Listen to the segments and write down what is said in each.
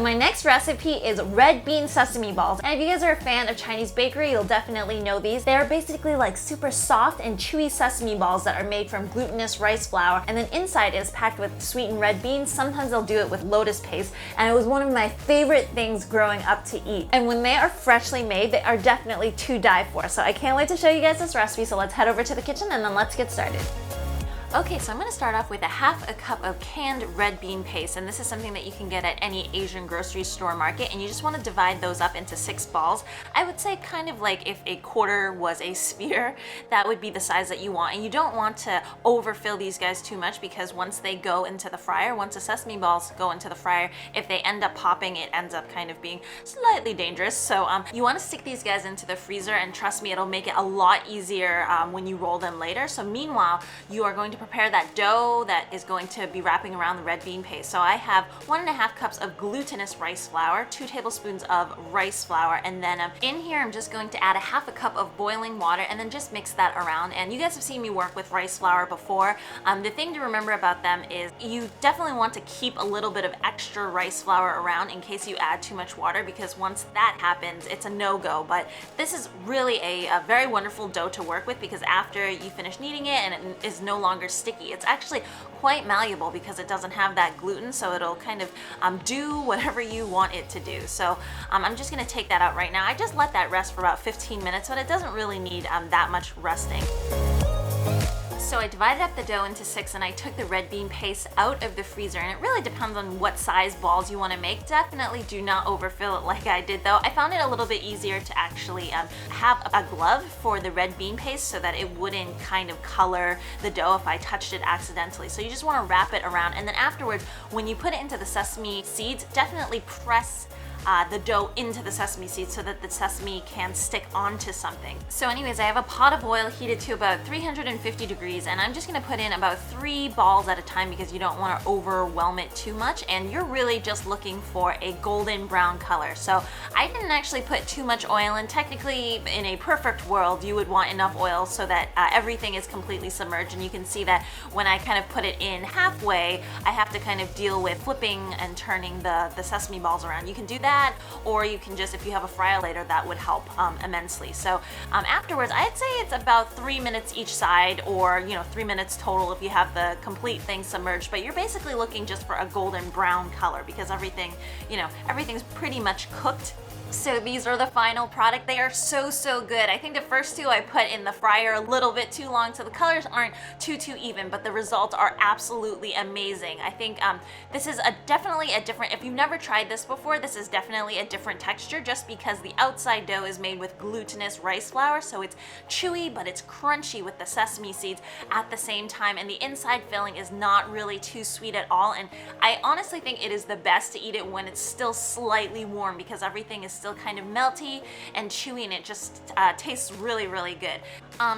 my next recipe is red bean sesame balls. And if you guys are a fan of Chinese bakery, you'll definitely know these. They are basically like super soft and chewy sesame balls that are made from glutinous rice flour, and then inside is packed with sweetened red beans. Sometimes they'll do it with lotus paste, and it was one of my favorite things growing up to eat. And when they are freshly made, they are definitely to die for. So I can't wait to show you guys this recipe, so let's head over to the kitchen and then let's get started. Okay, so I'm going to start off with half a cup of canned red bean paste, and this is something that you can get at any Asian grocery store market, and you just want to divide those up into 6 balls. I would say kind of like if a quarter was a sphere, that would be the size that you want, and you don't want to overfill these guys too much because once they go into the fryer, once the sesame balls go into the fryer, if they end up popping, it ends up kind of being slightly dangerous. So you want to stick these guys into the freezer, and trust me, it'll make it a lot easier when you roll them later. So meanwhile, you are going to prepare that dough that is going to be wrapping around the red bean paste. So I have 1.5 cups of glutinous rice flour, 2 tablespoons of rice flour, and then in here I'm just going to add 1/2 cup of boiling water and then just mix that around. And you guys have seen me work with rice flour before. The thing to remember about them is you definitely want to keep a little bit of extra rice flour around in case you add too much water, because once that happens, it's a no-go. But this is really a very wonderful dough to work with, because after you finish kneading it and it is no longer sticky, it's actually quite malleable because it doesn't have that gluten, so it'll kind of do whatever you want it to do. So I'm just going to take that out right now. I just let that rest for about 15 minutes, but it doesn't really need that much resting. So I divided up the dough into 6, and I took the red bean paste out of the freezer, and it really depends on what size balls you want to make. Definitely do not overfill it like I did though. I found it a little bit easier to actually have a glove for the red bean paste so that it wouldn't kind of color the dough if I touched it accidentally. So you just want to wrap it around, and then afterwards, when you put it into the sesame seeds, definitely press the dough into the sesame seeds so that the sesame can stick onto something. So anyways, I have a pot of oil heated to about 350 degrees, and I'm just going to put in about 3 balls at a time because you don't want to overwhelm it too much, and you're really just looking for a golden brown color. So I didn't actually put too much oil in. Technically, in a perfect world, you would want enough oil so that everything is completely submerged, and you can see that when I kind of put it in halfway, I have to kind of deal with flipping and turning the sesame balls around. You can do that, or you can just, if you have a fryer later, that would help immensely. So afterwards, I'd say it's about 3 minutes each side, or 3 minutes total if you have the complete thing submerged, but you're basically looking just for a golden brown color because everything, everything's pretty much cooked. So these are the final product. They are so good. I think the first 2 I put in the fryer a little bit too long, so the colors aren't too even, but the results are absolutely amazing. I think this is definitely a different, if you've never tried this before, this is definitely a different texture just because the outside dough is made with glutinous rice flour, so it's chewy but it's crunchy with the sesame seeds at the same time, and the inside filling is not really too sweet at all. And I honestly think it is the best to eat it when it's still slightly warm because everything is still kind of melty and chewy, and it just tastes really good.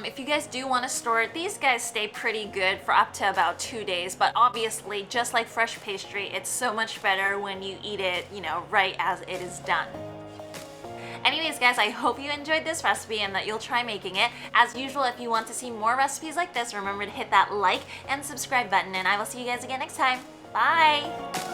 If you guys do want to store it, these guys stay pretty good for up to about 2 days, but obviously just like fresh pastry, it's so much better when you eat it, right as it is done. Anyways guys, I hope you enjoyed this recipe and that you'll try making it. As usual, if you want to see more recipes like this, remember to hit that like and subscribe button, and I will see you guys again next time. Bye!